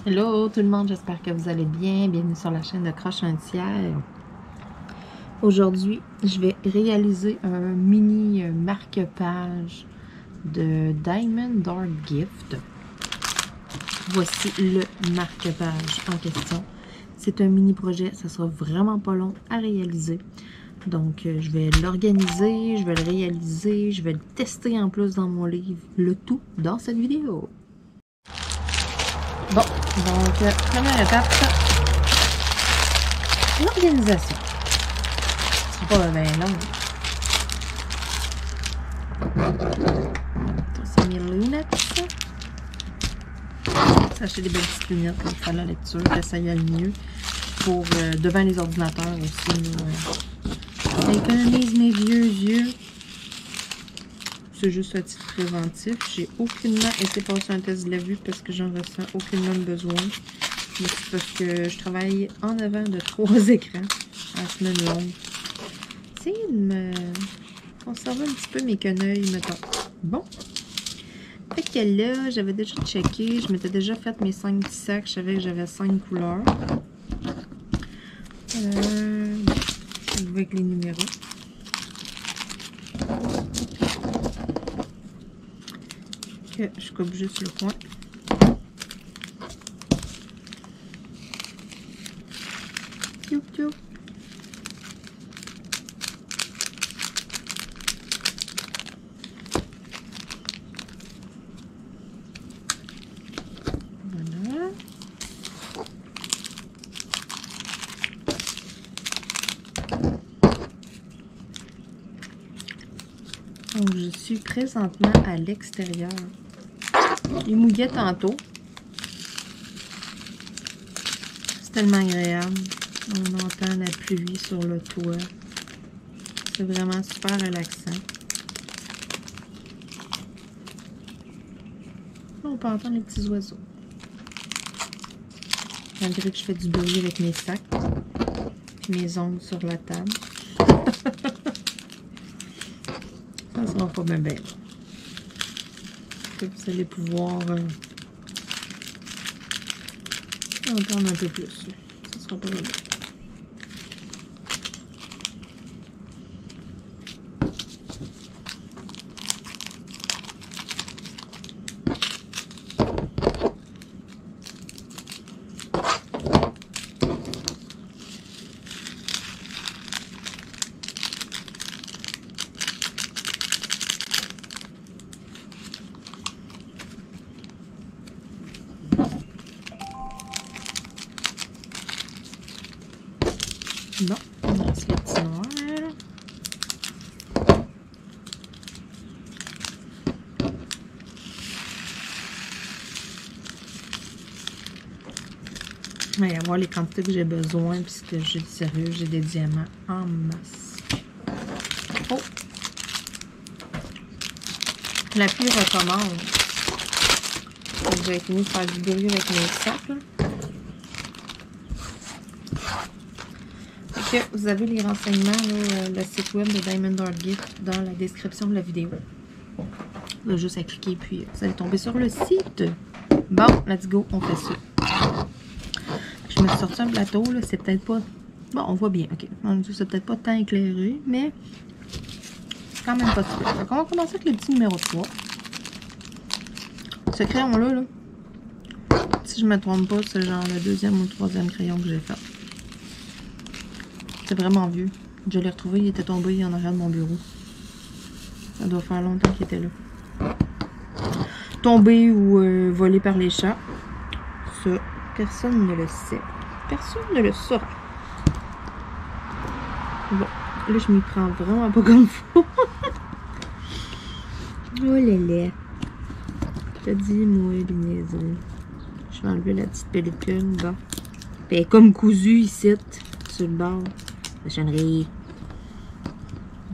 Hello tout le monde, j'espère que vous allez bien. Bienvenue sur la chaîne de Croche Entière. Aujourd'hui, je vais réaliser un mini marque-page de Diamond Art Gift. Voici le marque-page en question. C'est un mini projet, ça sera vraiment pas long à réaliser. Donc, je vais l'organiser, je vais le réaliser, je vais le tester en plus dans mon livre. Le tout dans cette vidéo. Bon, donc, première étape, l'organisation. C'est pas bien long. C'est mes lunettes. J'ai acheté des belles petites lunettes pour faire la lecture, que ça y aille mieux. Pour devant les ordinateurs aussi. Ça économise mes vieux yeux. C'est juste à titre préventif. J'ai aucunement été passer un test de la vue parce que j'en ressens aucunement besoin. Mais c'est parce que je travaille en avant de 3 écrans en semaine longue. Essayez de me conserver un petit peu mes quenouilles, mettons. Bon. Fait que là, j'avais déjà checké. Je m'étais déjà fait mes 5 petits sacs. Je savais que j'avais 5 couleurs. Avec les numéros. Que je coupe juste le coin. Piou, piou. Voilà. Donc, je suis présentement à l'extérieur. Il mouillait tantôt. C'est tellement agréable. On entend la pluie sur le toit. C'est vraiment super relaxant. Là, on peut entendre les petits oiseaux. Malgré que je fais du bruit avec mes sacs. Puis mes ongles sur la table. Ça sera pas bien belle. Vous allez pouvoir entendre un peu plus. Ça sera pas bien belle. Bon, on lance le petit noir. Il va y avoir les quantités que j'ai besoin, puisque j'ai sérieux, j'ai des diamants en masse. Oh! La pluie recommence. Donc, j'ai fini de faire du bruit avec mes sacs. Là. Que vous avez les renseignements, là, le site web de Diamond Art Gift dans la description de la vidéo. Vous avez juste à cliquer puis vous allez tomber sur le site. Bon, let's go, on fait ça. Je me suis sorti un plateau, là, c'est peut-être pas... Bon, on voit bien, ok. C'est peut-être pas tant éclairé, mais c'est quand même pas super. Donc, on va commencer avec le petit numéro 3. Ce crayon-là, là, si je me trompe pas, c'est genre le 2e ou le 3e crayon que j'ai fait. C'est vraiment vieux. Je l'ai retrouvé, il était tombé en arrière de mon bureau. Ça doit faire longtemps qu'il était là. Tombé ou volé par les chats. Ça, personne ne le sait. Personne ne le saura. Bon, là, je m'y prends vraiment pas comme faut. Oh là là. Je te dis, moi, les niaiseries. Je vais enlever la petite pellicule. Bon. Elle est comme cousue ici, sur le bord. La chaînerie.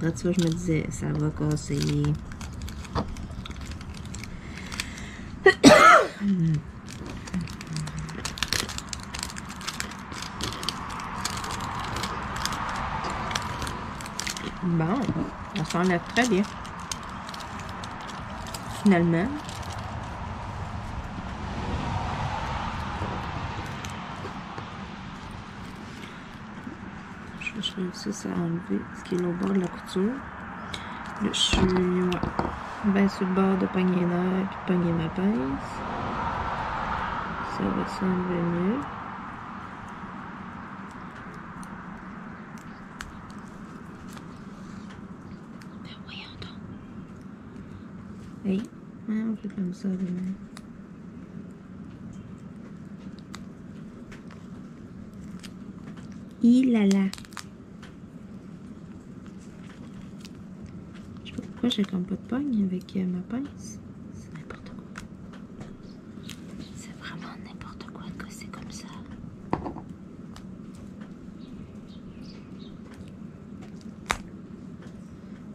Là, tu vois, je me disais, ça va casser. Bon, on s'enlève très bien. Finalement. ça, ça a enlevé ce qui est au bord de la couture. Là, je suis bien sur le bord de pogner les nerfs puis de pogner ma pince. Ça va s'enlever mieux. Ben voyons donc. Hey, on fait comme ça demain. Ilala. Je sais pas pourquoi j'ai comme pas de pogne avec ma pince. C'est n'importe quoi. C'est vraiment n'importe quoi que c'est comme ça.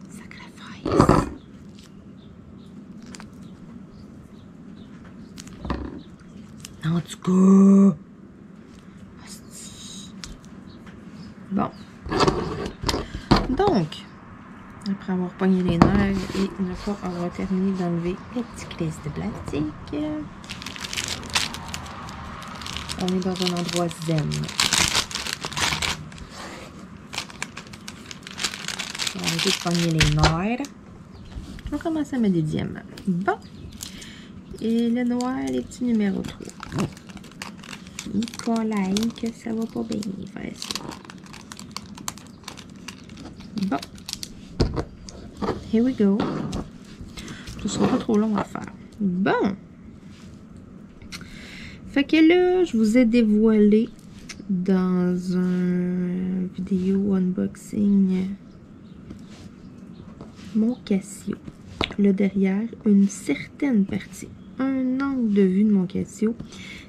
Sacrifice. En tout cas. Bon. Donc, après avoir pogné les nerfs et une fois avoir terminé d'enlever les petits clés de plastique, on est dans un endroit zen. On va arrêter de pogner les nerfs. On va commencer à mettre des diamants. Bon. Et le noir, les petits numéros 3. Nicolas, que ça va pas bien faire ça. Bon. Here we go. Ce sera pas trop long à faire. Bon. Fait que là, je vous ai dévoilé dans un vidéo unboxing mon Casio. Là derrière, une certaine partie. Un angle de vue de mon Casio.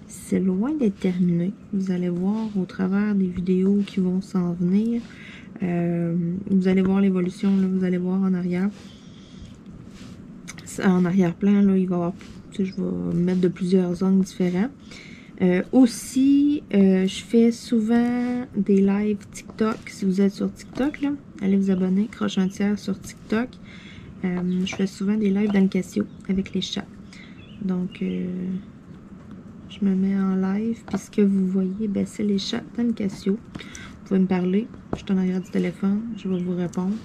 C'est loin d'être terminé. Vous allez voir au travers des vidéos qui vont s'en venir. Vous allez voir l'évolution, là, vous allez voir en arrière. En arrière-plan, là, il va y avoir, je vais mettre de plusieurs angles différents. Aussi, je fais souvent des lives TikTok. Si vous êtes sur TikTok, là, allez vous abonner, croche un tiers sur TikTok. Je fais souvent des lives dans le Casio avec les chats. Donc, je me mets en live. Puis ce que vous voyez, ben, c'est les chats dans le Casio. Vous pouvez me parler. Je suis en arrière du téléphone. Je vais vous répondre.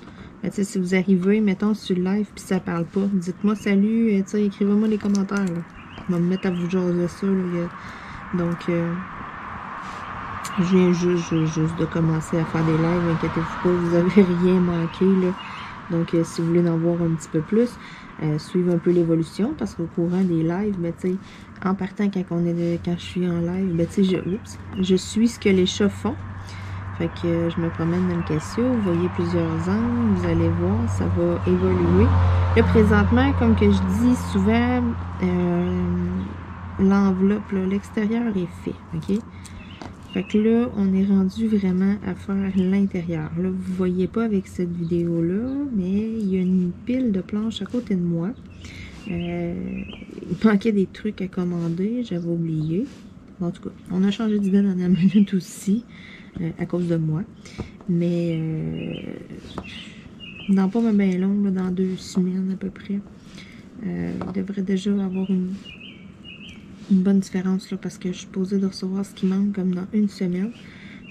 Ben, si vous arrivez, mettons sur le live puis ça parle pas, dites-moi salut. Écrivez-moi les commentaires. Là. Je vais me mettre à vous jaser ça. Là. Donc, je viens juste de commencer à faire des lives. Inquiétez-vous pas, vous avez rien manqué. Là. Donc, si vous voulez en voir un petit peu plus, suivez un peu l'évolution parce qu'au courant des lives, ben, en partant quand je suis en live, ben, je suis ce que les chats font. Fait que je me promène dans le Casio, vous voyez plusieurs angles, vous allez voir, ça va évoluer. Là, présentement, comme que je dis souvent, l'enveloppe, l'extérieur est fait, ok? Fait que là, on est rendu vraiment à faire l'intérieur. Là, vous voyez pas avec cette vidéo-là, mais il y a une pile de planches à côté de moi. Il manquait des trucs à commander, j'avais oublié. Bon, en tout cas, on a changé d'idée dans la minute aussi, à cause de moi. Mais, dans pas bien long, là, dans 2 semaines à peu près, il devrait déjà avoir une bonne différence là, parce que je suis posée de recevoir ce qui manque comme dans 1 semaine.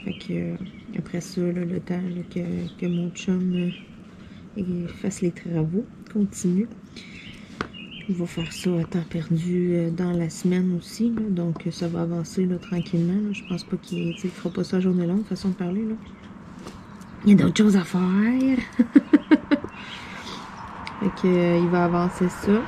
Fait que après ça, là, le temps là, que mon chum fasse les travaux, continue. Il va faire ça à temps perdu dans la semaine aussi. Là, donc ça va avancer là, tranquillement. Là. Je pense pas qu'il fera pas ça journée longue, façon de parler. Là. Il y a d'autres choses à faire. Fait que, il va avancer ça.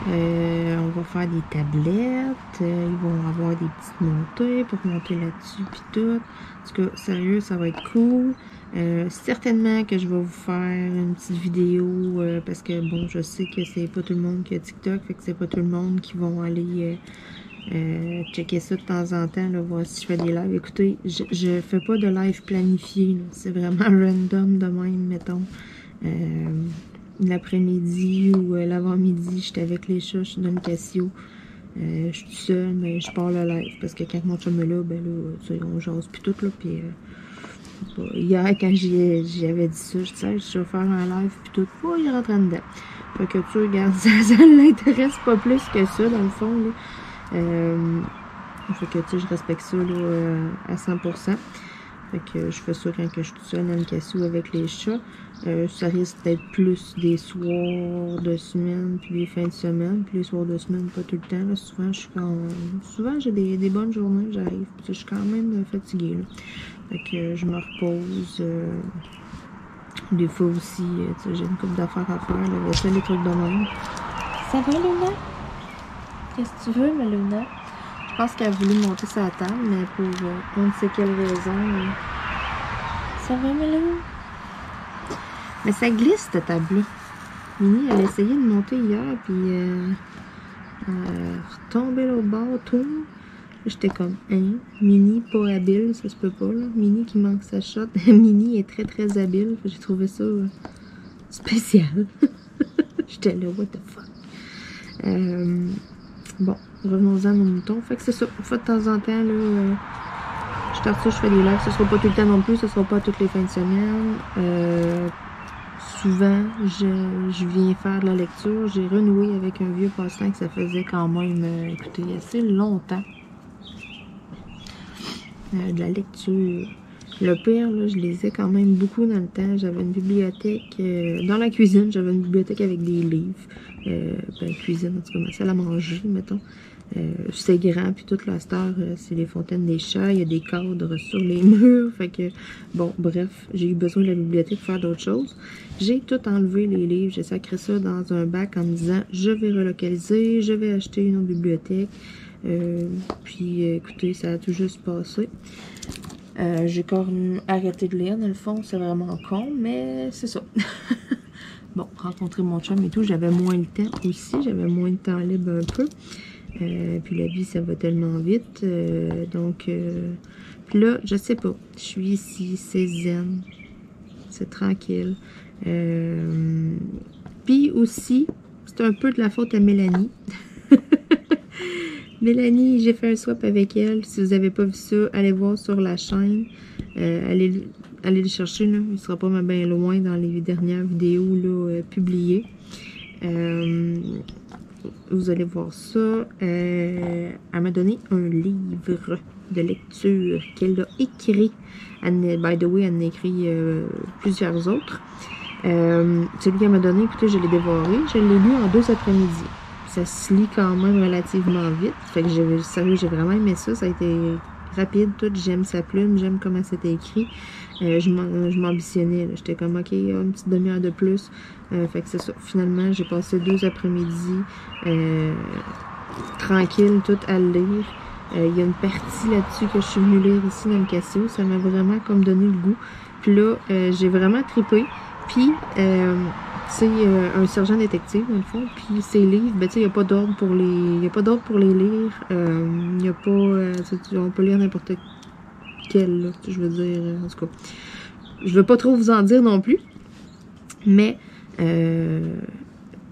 On va faire des tablettes. Ils vont avoir des petites montées pour monter là-dessus puis tout. En tout cas, sérieux, ça va être cool. Certainement que je vais vous faire une petite vidéo parce que bon, je sais que c'est pas tout le monde qui a TikTok, fait que c'est pas tout le monde qui vont aller checker ça de temps en temps, là, voir si je fais des lives. Écoutez, je fais pas de live planifié, c'est vraiment random de même, mettons. L'après-midi ou l'avant-midi, j'étais avec les chats, je suis dans le Casio. Je suis toute seule, mais je pars le live parce que quand mon chum est là, ben là, on jase puis tout, là, puis hier, quand j'avais dit ça, je disais, je vais faire un live puis tout, oh, il rentre en dedans. Fait que tu regardes, ça l'intéresse pas plus que ça, dans le fond, là. Fait que tu sais, je respecte ça, là, à 100%. Fait que je fais ça quand je suis toute seule dans le cassou avec les chats. Ça risque d'être plus des soirs de semaine puis des fins de semaine. Puis les soirs de semaine, pas tout le temps. Là. Souvent j'ai des bonnes journées, j'arrive. Je suis quand même fatiguée. Là. Fait que je me repose. Des fois aussi, j'ai une couple d'affaires à faire. La vaisselle, des trucs de même. Ça va, Luna? Qu'est-ce que tu veux, ma Luna? Je pense qu'elle a voulu monter sa table, mais pour on ne sait quelle raison. Ça va, ma Luna? Mais ça glisse, cette table-là. Mini, elle a essayé de monter hier, puis retomber au bord, tout. J'étais comme, hein, Mini, pas habile, ça se peut pas, là. Mini qui manque sa shot. Mini est très, très habile. J'ai trouvé ça spécial. J'étais là, what the fuck. Bon, revenons-en à nos moutons. Fait que c'est ça. Une fois de temps en temps, là, je starte ça, je fais des lives. Ce sera pas tout le temps non plus, ce sera pas toutes les fins de semaine. Souvent, je viens faire de la lecture. J'ai renoué avec un vieux passe-temps que ça faisait quand même, écoutez, assez longtemps. De la lecture. Le pire, là, je lisais quand même beaucoup dans le temps. J'avais une bibliothèque dans la cuisine. J'avais une bibliothèque avec des livres. Cuisine, en tout cas, ma salle à manger, mettons. C'est grand, puis toute la star, c'est les fontaines des chats. Il y a des cadres sur les murs. Fait que, bon, bref, j'ai eu besoin de la bibliothèque pour faire d'autres choses. J'ai tout enlevé, les livres. J'ai sacré ça dans un bac en me disant, je vais relocaliser, je vais acheter une autre bibliothèque. Puis, écoutez, ça a tout juste passé. J'ai quand même arrêté de lire, dans le fond, c'est vraiment con, mais c'est ça. Bon, rencontrer mon chum et tout, j'avais moins le temps aussi, j'avais moins de temps libre un peu. Puis la vie, ça va tellement vite. Puis là, je sais pas, je suis ici, c'est zen, c'est tranquille. Puis aussi, c'est un peu de la faute à Mélanie. Mélanie, j'ai fait un swap avec elle. Si vous n'avez pas vu ça, allez voir sur la chaîne. Allez le chercher, là. Il ne sera pas bien loin dans les dernières vidéos là, publiées. Vous allez voir ça. Elle m'a donné un livre de lecture qu'elle a écrit. By the way, elle en a écrit plusieurs autres. Celui qu'elle m'a donné, écoutez, je l'ai dévoré. Je l'ai lu en 2 après-midi. Ça se lit quand même relativement vite. Fait que sérieux, j'ai vraiment aimé ça. Ça a été rapide, tout. J'aime sa plume, j'aime comment c'était écrit. Je m'ambitionnais. J'étais comme, ok, une petite demi-heure de plus. Fait que c'est ça. Finalement, j'ai passé 2 après-midi tranquille, tout à le lire. Il y a une partie là-dessus que je suis venue lire ici dans le Cassio. Ça m'a vraiment comme donné le goût. Puis là, j'ai vraiment trippé. Puis, c'est un sergent détective, dans le fond. Puis, ces livres, ben, tu sais, il n'y a pas d'ordre pour les... Il n'y a pas d'ordre pour les lire. Il n'y a pas... on peut lire n'importe quel, là, je veux dire, en tout cas. Je veux pas trop vous en dire non plus. Mais,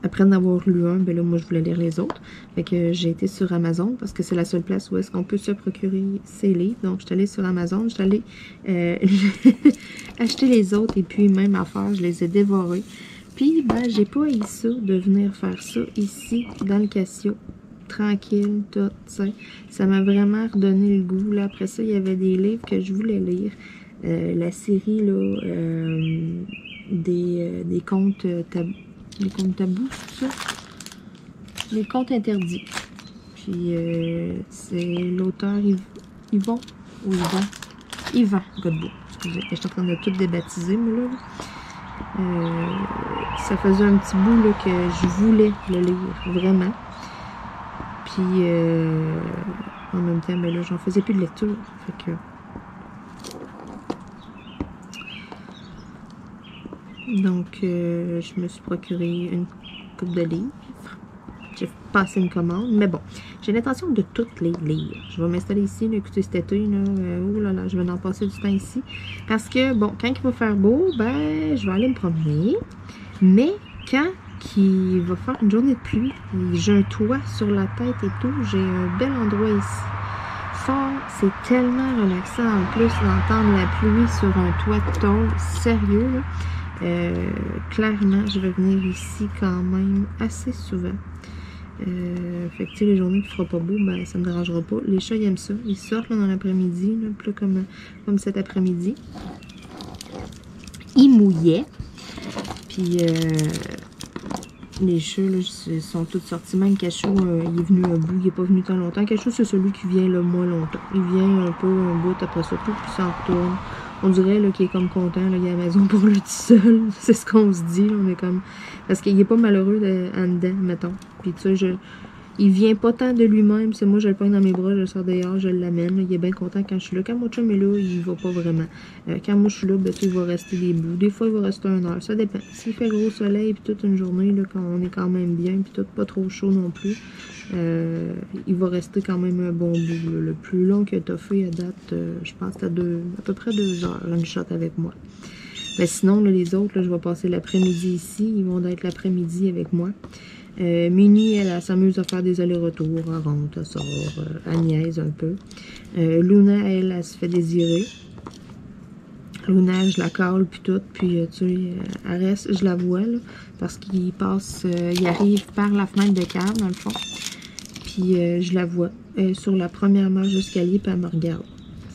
après en avoir lu un, ben là, moi, je voulais lire les autres. Fait que j'ai été sur Amazon, parce que c'est la seule place où est-ce qu'on peut se procurer ces livres. Donc, je suis allée sur Amazon, je suis allée acheter les autres, et puis, même affaire, je les ai dévorés. Puis, ben, j'ai pas eu ça de venir faire ça ici, dans le Cassio. Tranquille, tout, tu sais. Ça m'a vraiment redonné le goût. Là, après ça, il y avait des livres que je voulais lire. La série, là, des contes tabous. Les contes tabous, c'est ça? Les contes interdits. Puis, c'est l'auteur Yvan Godbout. Excusez, je suis en train de tout débaptiser, moi, là. Ça faisait un petit bout là, que je voulais le lire, vraiment. Puis, en même temps, ben là, j'en faisais plus de lecture. Fait que... Donc, je me suis procuré une coupe de livres. J'ai passé une commande, mais bon, j'ai l'intention de toutes les lire. Je vais m'installer ici, là, écoutez cet été, là, oh là là, je vais en passer du temps ici. Parce que, bon, quand il va faire beau, ben, je vais aller me promener. Mais, quand il va faire une journée de pluie, j'ai un toit sur la tête et tout, j'ai un bel endroit ici. Fort, c'est tellement relaxant en plus d'entendre la pluie sur un toit de tôle, sérieux, là. Clairement, je vais venir ici quand même assez souvent. Fait que tu sais, les journées qu'il fera pas beau, ben ça me dérangera pas. Les chats, ils aiment ça. Ils sortent là, dans l'après-midi, là, comme cet après-midi. Ils mouillaient. Puis les chats, là, sont tous sortis. Même Cachou, il est venu un bout, il n'est pas venu tant longtemps. Cachou, c'est celui qui vient le moins longtemps. Il vient un peu, un bout, après ça, puis s'en retourne. On dirait qu'il est comme content, là, il est à la maison pour lui tout seul. C'est ce qu'on se dit, là, on est comme... Parce qu'il n'est pas malheureux en dedans, mettons. Puis tu sais, il vient pas tant de lui-même. C'est moi, je le pogne dans mes bras, je le sors dehors, je l'amène. Il est bien content quand je suis là. Quand mon chum est là, il va pas vraiment. Quand moi je suis là, ben, il va rester des bouts. Des fois, il va rester 1 heure. Ça dépend. S'il fait gros soleil, puis toute une journée, là, quand on est quand même bien, puis tout pas trop chaud non plus, il va rester quand même un bon bout. Là. Le plus long qu'il a fait à date, je pense que c'était à peu près 2 heures, une shot avec moi. Mais sinon, là, les autres, là, je vais passer l'après-midi ici. Ils vont être l'après-midi avec moi. Minnie, elle s'amuse à faire des allers-retours, elle rentre, elle sort, elle niaise un peu. Luna, elle se fait désirer. Luna, je la cale, puis tout, puis tu sais, elle reste, je la vois, là, parce qu'il passe, il arrive par la fenêtre de cave, dans le fond. Puis je la vois, sur la première marche d'escalier, puis elle me regarde.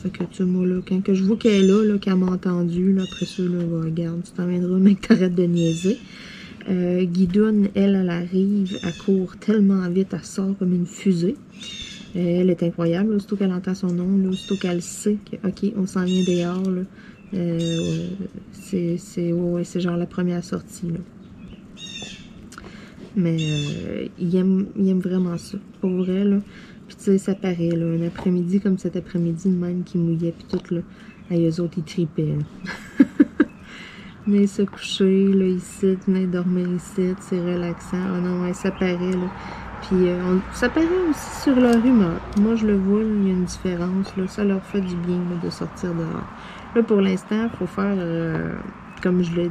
Fait que tu sais, moi, là, quand que je vois qu'elle est là, qu'elle m'a entendu, là, après ça, là, regarde, tu t'en viendras, mec, t'arrêtes de niaiser. Guidoune, elle arrive, elle court tellement vite, elle sort comme une fusée. Elle est incroyable, là, aussitôt qu'elle entend son nom, là, aussitôt qu'elle sait que, ok, on s'en vient dehors, là. C'est genre la première sortie, là. Mais il aime vraiment ça, pour vrai, là. Puis tu sais, ça paraît, là, un après-midi comme cet après-midi, même qui mouillait, puis tout, là. Et eux autres, ils tripaient, là. Venez se coucher, là, ici, venez dormir ici, c'est relaxant. Ah non, ouais, ça paraît, là. Puis, ça paraît aussi sur leur humeur. Moi, je le vois, là, il y a une différence, là. Ça leur fait du bien, là, de sortir dehors. Là, pour l'instant, il faut faire, comme je le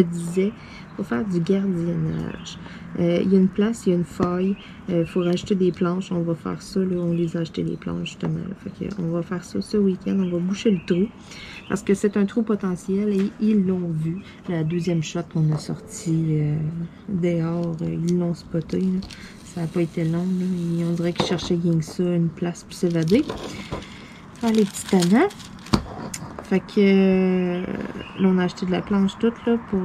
disais, il faut faire du gardiennage. Il y a une place, il y a une faille. Il faut rajouter des planches. On va faire ça, là. On les a acheté les planches, justement. Là. Fait que on va faire ça ce week-end. On va boucher le trou. Parce que c'est un trou potentiel et ils l'ont vu. La deuxième shot qu'on a sorti dehors, ils l'ont spoté. Là. Ça n'a pas été long. Là. Et on dirait qu'ils cherchaient rien que ça, une place pour s'évader. Faire les petits tannants. Fait que là, on a acheté de la planche toute là pour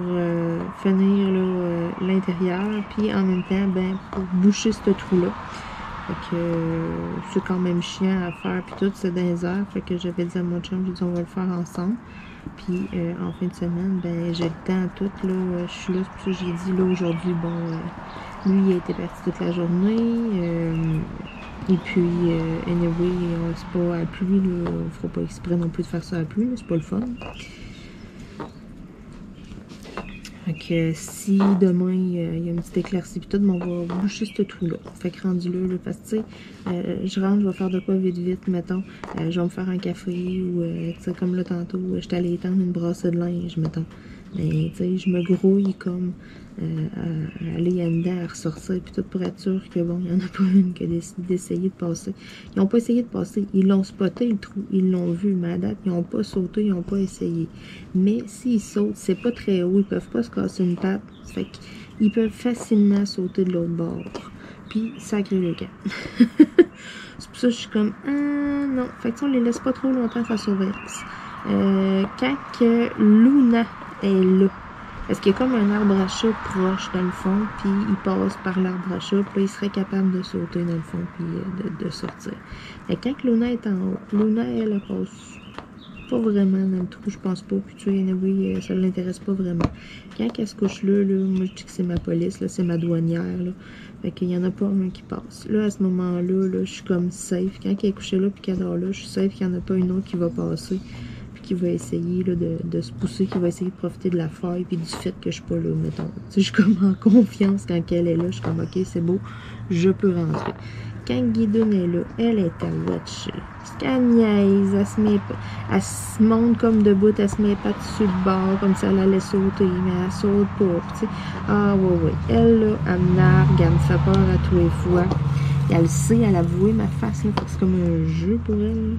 finir l'intérieur. Puis en même temps, ben, pour boucher ce trou-là. Fait que c'est quand même chiant à faire. Puis tout, c'est dans les heures. Fait que j'avais dit à mon chum, j'ai dit on va le faire ensemble. Puis en fin de semaine, ben j'ai le temps tout. Là, je suis là, c'est pour ça que j'ai dit là aujourd'hui, bon, lui il a été parti toute la journée. Et puis, anyway, c'est pas à pluie, là, on fera pas exprès non plus de faire ça à pluie, c'est pas le fun. Fait que si demain il y a une petite éclaircie, puis tout, on va boucher ce trou-là. Fait que rendu là, parce que tu sais, je rentre, je vais faire de quoi vite, mettons. Je vais me faire un café ou, tu sais, comme là tantôt, j'étais allée étendre une brassée de linge, mettons. Mais tu sais, je me grouille comme à aller en dedans, à ressortir, puis tout pour être sûr que bon, il n'y en a pas une qui a décidé d'essayer de passer. Ils n'ont pas essayé de passer, ils l'ont spoté le trou, ils l'ont vu, mais à date, ils n'ont pas sauté, ils n'ont pas essayé. Mais s'ils sautent, c'est pas très haut, ils peuvent pas se casser une patte, fait qu'ils peuvent facilement sauter de l'autre bord, puis sacrer le camp. C'est pour ça que je suis comme, ah non, fait que on les laisse pas trop longtemps faire surveillance. Quand que Luna est là, parce qu'il y a comme un arbre à chat proche dans le fond, puis il passe par l'arbre à chat, puis là, il serait capable de sauter dans le fond, puis de sortir. Et quand Luna est en haut, Luna, elle passe pas vraiment dans le trou, je pense pas, puis tu sais, oui, ça l'intéresse pas vraiment. Quand elle se couche là, moi je dis que c'est ma police, là, c'est ma douanière, là, fait qu'il y en a pas un qui passe. Là, à ce moment-là, là, je suis comme safe. Quand elle est couchée là, puis qu'elle dort là, je suis safe qu'il n'y en a pas une autre qui va passer. Qui va essayer là, de se pousser, qui va essayer de profiter de la faille puis du fait que je suis pas là, mettons. Tu sais, je suis comme en confiance quand elle est là, je suis comme ok, c'est beau, je peux rentrer. Quand Guidoune est là, elle est à watcher. Parce qu'elle niaise, elle se monte comme debout, elle se met pas dessus le bord, comme ça elle allait sauter, mais elle saute pas, tu sais. Ah ouais, elle là, elle me nargue, elle me fait peur à tous les fois. Et elle sait, elle a voué ma face, là, c'est comme un jeu pour elle, là.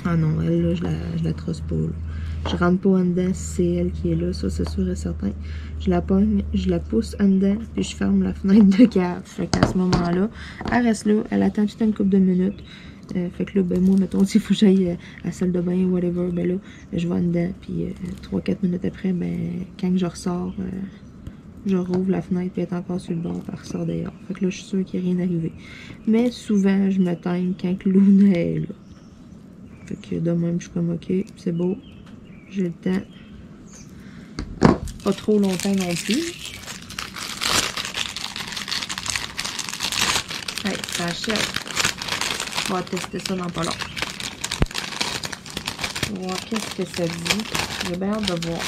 Ah non, elle, là, je la trosse pas, là. Je rentre pas en dedans si c'est elle qui est là, ça c'est sûr et certain. Je la pogne, je la pousse en dedans, puis je ferme la fenêtre de cave. Fait qu'à ce moment-là, elle reste là, elle attend toute une couple de minutes. Fait que là, ben moi, mettons, s'il faut que j'aille à la salle de bain ou whatever, ben là, je vais en dedans, puis 3-4 minutes après, ben quand je ressors, je rouvre la fenêtre, puis elle est encore sur le bord, puis elle ressort dehors. Fait que là, je suis sûre qu'il n'y a rien arrivé. Mais souvent, je me time quand Luna est là. Fait que de même, je suis comme, ok, c'est beau. J'ai le temps. Pas trop longtemps non plus. Hey, ça achète. On va tester ça dans pas long. On va voir qu'est-ce que ça dit. J'ai bien hâte de voir.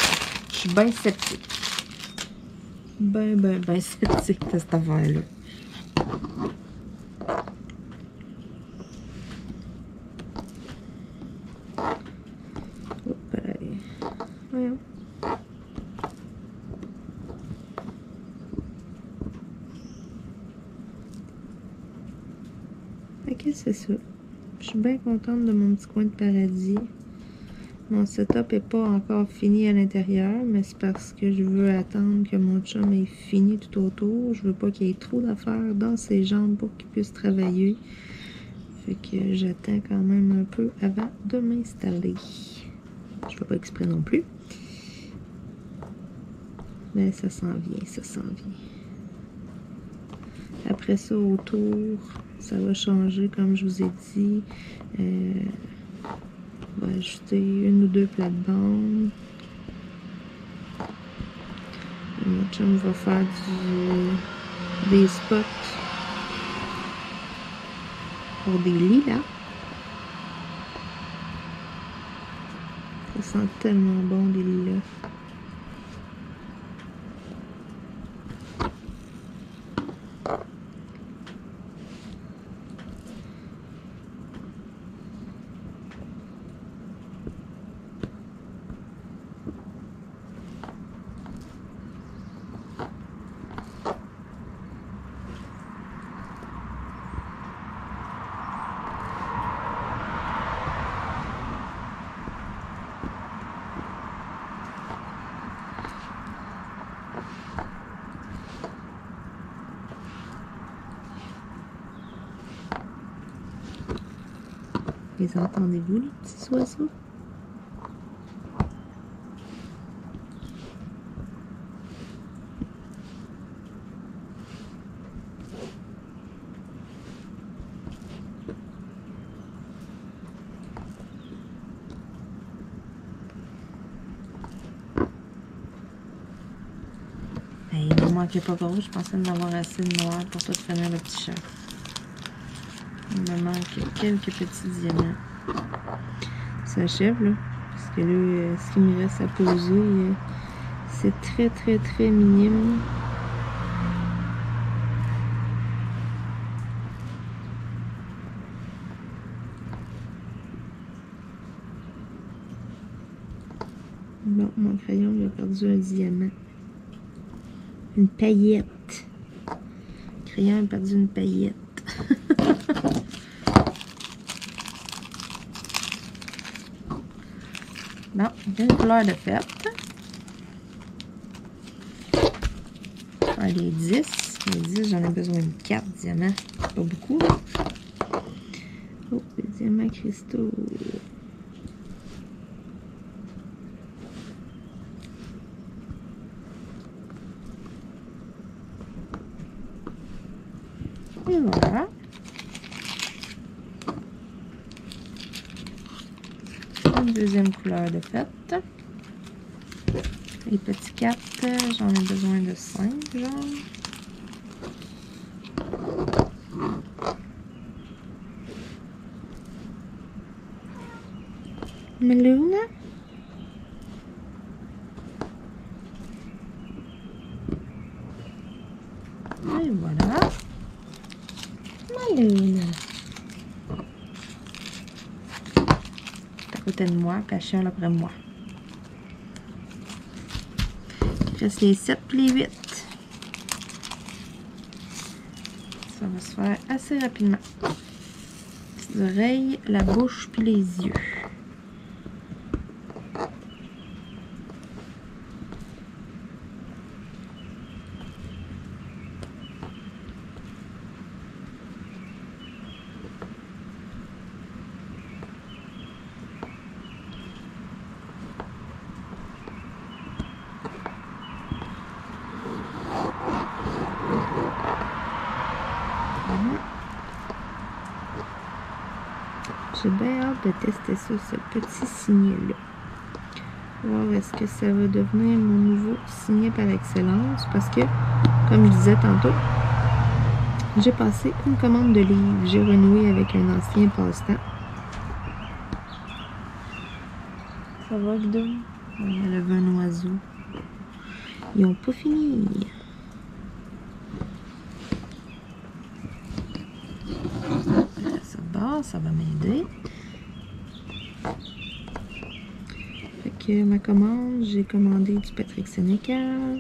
Je suis bien sceptique. Ben sceptique de cette affaire-là. Voyons. Ok, c'est ça. Je suis bien contente de mon petit coin de paradis. Mon setup n'est pas encore fini à l'intérieur, mais c'est parce que je veux attendre que mon chum ait fini tout autour. Je veux pas qu'il y ait trop d'affaires dans ses jambes pour qu'il puisse travailler. Fait que j'attends quand même un peu avant de m'installer. Je fais pas exprès non plus. Mais ça s'en vient, ça s'en vient. Après ça, autour, ça va changer, comme je vous ai dit. On va ajouter 1 ou 2 plates-bandes. Mon chum va faire des spots pour des lilas. Ça sent tellement bon, des lilas. Les entendez-vous, les petits oiseaux? Il ne me manquait pas gros, je pensais en avoir assez de noir pour tout finir le petit chat. Il me manque quelques petits diamants. Ça achève là, parce que là, ce qui me reste à poser, c'est très minime. Bon, mon crayon il a perdu un diamant. Une paillette. Le crayon a perdu une paillette. Bon, j'ai une couleur de fête. Les 10. Les 10, j'en ai besoin de 4 diamants. Pas beaucoup. Oh, des diamants cristaux. Et voilà. Une deuxième couleur de fête. Les petits 4, j'en ai besoin de 5, genre. Luna. Et voilà. Luna. À côté de moi, puis elle chiale après moi. Il reste les 7 puis les 8. Ça va se faire assez rapidement. Les oreilles, la bouche puis les yeux. J'ai bien hâte de tester ça, ce petit signet-là. Voir est-ce que ça va devenir mon nouveau signet par excellence. Parce que, comme je disais tantôt, j'ai passé une commande de livres. J'ai renoué avec un ancien passe-temps. Ça va, Guidon? On a levé un oiseau. Ils n'ont pas fini. Ça va m'aider. Fait que ma commande, j'ai commandé du Patrick Sénécal,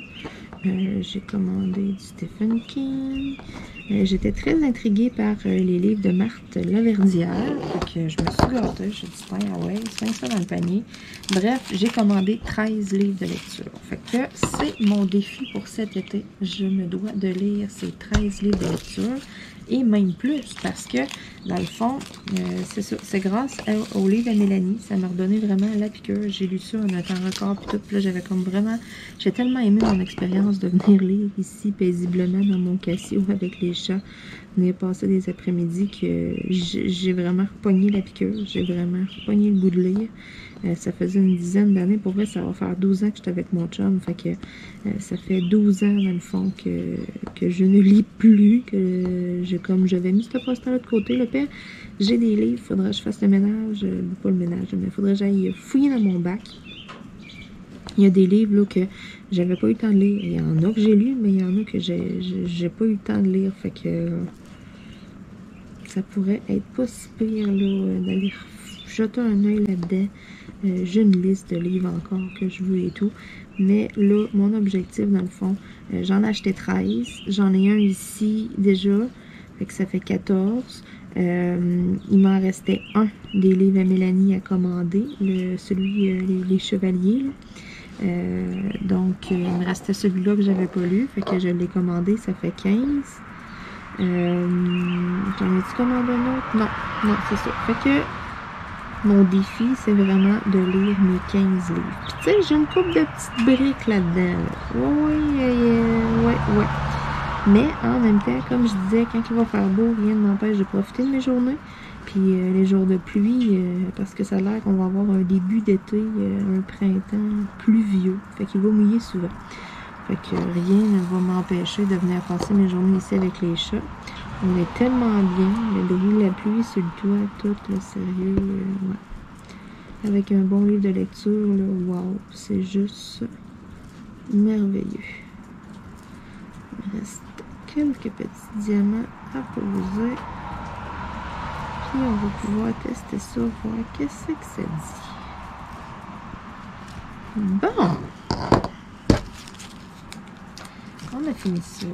j'ai commandé du Stephen King. J'étais très intriguée par les livres de Marthe Laverdière. Fait que je me suis gâtée, j'ai dit tiens, ah ouais, 5 ça dans le panier. Bref, j'ai commandé 13 livres de lecture. Fait que c'est mon défi pour cet été. Je me dois de lire ces 13 livres de lecture. Et même plus, parce que, dans le fond, c'est ça, c'est grâce au livre à Mélanie, ça m'a redonné vraiment la piqûre. J'ai lu ça en un temps record, puis tout, puis là, j'avais comme vraiment, j'ai tellement aimé mon expérience de venir lire ici, paisiblement, dans mon Casio, avec les chats, venir passer des après-midi, que j'ai vraiment repogné la piqûre, j'ai vraiment repogné le goût de lire. Ça faisait une dizaine d'années. Pour vrai, ça va faire 12 ans que j'étais avec mon chum. Fait que ça fait 12 ans, dans le fond, que je ne lis plus. Que j'avais mis ce poste-là de côté. Le père, j'ai des livres. Faudrait que je fasse le ménage. Pas le ménage, mais faudrait que j'aille fouiller dans mon bac. Il y a des livres là, que j'avais pas eu le temps de lire. Il y en a que j'ai lu, mais il y en a que j'ai pas eu le temps de lire. Fait que ça pourrait être pas si pire d'aller jeter un œil là-dedans. J'ai une liste de livres encore que je veux et tout. Mais là, mon objectif, dans le fond, j'en ai acheté 13. J'en ai un ici déjà. Fait que ça fait 14. Il m'en restait un des livres à Mélanie à commander. Celui, les Chevaliers. Donc, il me restait celui-là que j'avais pas lu. Fait que je l'ai commandé. Ça fait 15. J'en ai-tu commandé un autre? Non, c'est ça. Fait que mon défi, c'est vraiment de lire mes 15 livres. Puis tu sais, j'ai une couple de petites briques là-dedans. Là. Ouais. Mais en même temps, comme je disais, quand il va faire beau, rien ne m'empêche de profiter de mes journées. Puis les jours de pluie, parce que ça a l'air qu'on va avoir un début d'été, un printemps pluvieux. Fait qu'il va mouiller souvent. Fait que rien ne va m'empêcher de venir passer mes journées ici avec les chats. On est tellement bien, le bruit de la pluie sur le toit, tout, le sérieux, ouais. Avec un bon livre de lecture, là, wow, c'est juste merveilleux. Il me reste quelques petits diamants à poser. Puis on va pouvoir tester ça, voir qu'est-ce que ça dit. Bon! On a fini ça.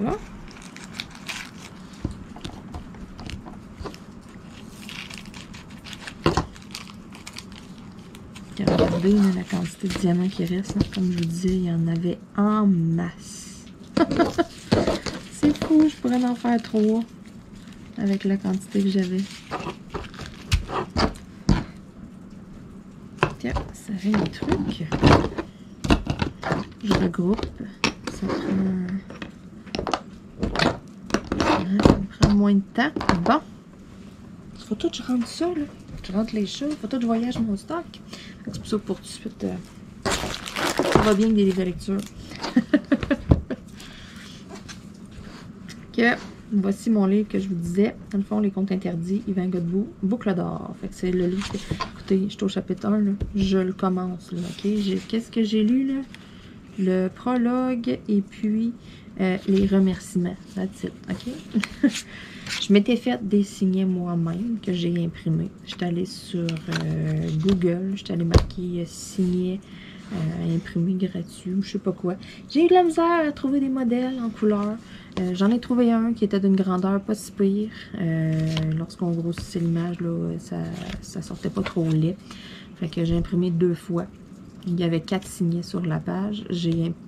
Regardez là, la quantité de diamants qui reste. Là. Comme je vous disais, il y en avait en masse. C'est fou, je pourrais en faire 3 avec la quantité que j'avais. Tiens, ça fait un truc. Je regroupe. Ça prend moins de temps. Bon. Il faut tout que je rentre ça, là. Je rentre les chats. Il faut tout que je voyage mon stock. C'est pour ça pour tout de suite. Ça va bien avec des livres de lecture. Que, voici mon livre que je vous disais. Dans le fond, Les Contes Interdits, Yvan Godbout, Boucle d'or. Fait que c'est le livre. Écoutez, je suis au chapitre 1, là. Je le commence, là. OK? Qu'est-ce que j'ai lu, là? Le prologue et puis les remerciements. That's it. OK? Je m'étais fait des signets moi-même que j'ai imprimés. J'étais allée sur Google. J'étais allée marquer signet imprimé gratuit ou je sais pas quoi. J'ai eu de la misère à trouver des modèles en couleur. J'en ai trouvé un qui était d'une grandeur pas si pire. Lorsqu'on grossissait l'image, là, ça sortait pas trop laid. Fait que j'ai imprimé 2 fois. Il y avait 4 signets sur la page.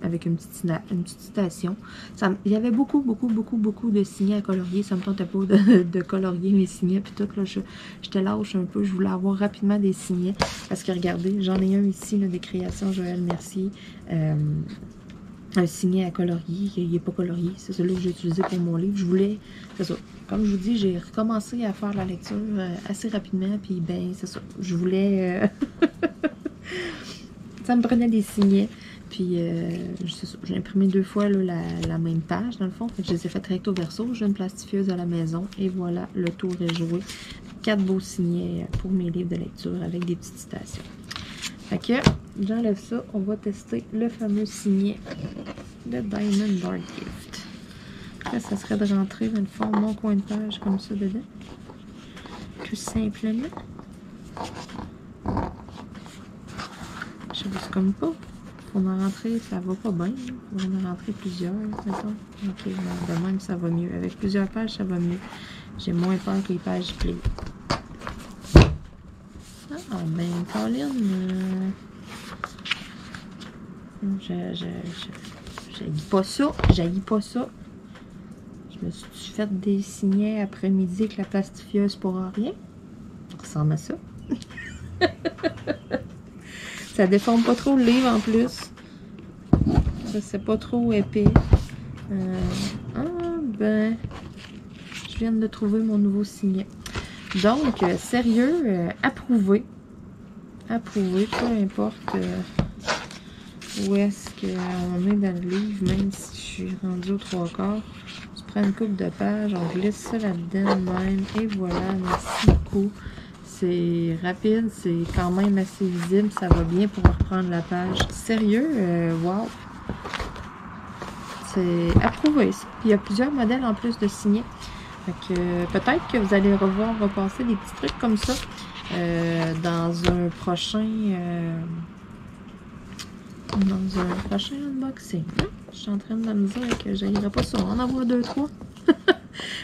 Avec une petite citation. Il y avait beaucoup de signets à colorier. Ça me tentait pas de colorier mes signets. Puis tout, là, j'étais lâche un peu. Je voulais avoir rapidement des signets. Parce que regardez, j'en ai un ici, là, des créations Joël Mercier. Un signet à colorier. Il n'est pas colorié. C'est celui que j'ai utilisé pour mon livre. Je voulais, c'est ça. comme je vous dis, j'ai recommencé à faire la lecture assez rapidement, puis ben, c'est ça. Je voulais... ça me prenait des signets, puis j'ai imprimé 2 fois là, la même page, dans le fond. Fait que je les ai fait recto verso. J'ai une plastifieuse à la maison, et voilà, le tour est joué. 4 beaux signets pour mes livres de lecture avec des petites citations. Fait que j'enlève ça. On va tester le fameux signet de Diamond Board Gift. Là, ça serait de rentrer dans le fond mon coin de page comme ça dedans. Tout simplement. Je sais comme pas. Pour en rentrer, ça va pas bien. On va en rentrer plusieurs, mettons. Ok, de même, ça va mieux. Avec plusieurs pages, ça va mieux. J'ai moins peur que les pages plient. Ah, ben, Colin, j'haïs pas ça. J'haïs pas ça. Je me suis fait des signets après-midi avec la plastifieuse pour rien. Ça ressemble à ça. Ça déforme pas trop le livre en plus. C'est pas trop épais. Ah, ben, je viens de trouver mon nouveau signet. Donc, sérieux, approuvé. Approuvé, peu importe où est-ce qu'on est dans le livre, même si je suis rendue aux 3/4. Je prends une coupe de page, on glisse ça là-dedans même, et voilà, merci beaucoup. C'est rapide, c'est quand même assez visible, ça va bien pour reprendre la page. Sérieux, wow! C'est approuvé ça. Puis il y a plusieurs modèles en plus de signets. Fait que peut-être que vous allez revoir repasser des petits trucs comme ça dans un prochain unboxing. Je suis en train de me dire que j'aillerais pas ça. On en voit 2, 3.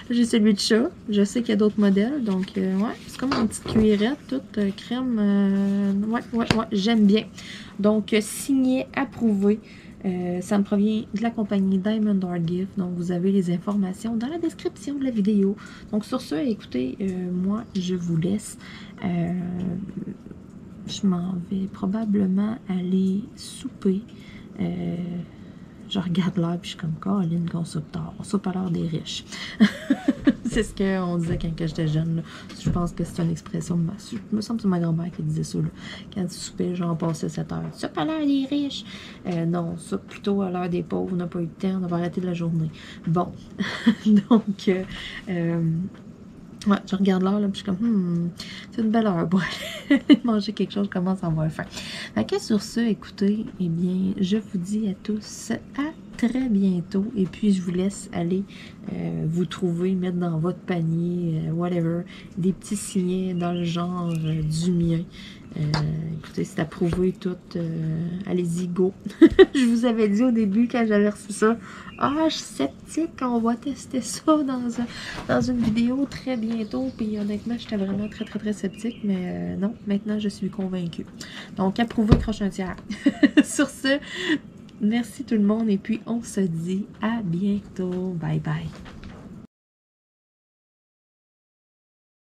J'ai celui de chat. Je sais qu'il y a d'autres modèles. Donc, ouais, c'est comme une petite cuillerette, toute crème. Ouais, j'aime bien. Donc, signé, approuvé. Ça me provient de la compagnie Diamond Art Gift. Donc, vous avez les informations dans la description de la vidéo. Donc, sur ce, écoutez, moi, je vous laisse. Je m'en vais probablement aller souper. Je regarde l'heure puis je suis comme Caroline qu'on soupe tard. On soupe à l'heure des riches. C'est ce qu'on disait quand j'étais jeune. Là. Je pense que c'est une expression. Il me semble que c'est ma grand-mère qui disait ça. Là. Quand tu soupais, genre passait 7 heures. Soupe à l'heure des riches. Non, soupe plutôt à l'heure des pauvres. On n'a pas eu le temps. On va arrêter de la journée. Bon. Donc, ouais, je regarde l'heure, là, puis je suis comme, c'est une belle heure pour aller manger quelque chose, je commence à avoir faim. Fait que sur ce, écoutez, eh bien, je vous dis à tous à très bientôt, et puis je vous laisse aller vous trouver, mettre dans votre panier, whatever, des petits signets dans le genre du mien. Écoutez, c'est approuvé tout. Allez-y, go. Je vous avais dit au début quand j'avais reçu ça. Ah, je suis sceptique. On va tester ça dans une vidéo très bientôt. Puis honnêtement, j'étais vraiment très, très, très sceptique. Mais non, maintenant, je suis convaincue. Donc, approuvé, croche un tiers. Sur ce, merci tout le monde. Et puis, on se dit à bientôt. Bye bye.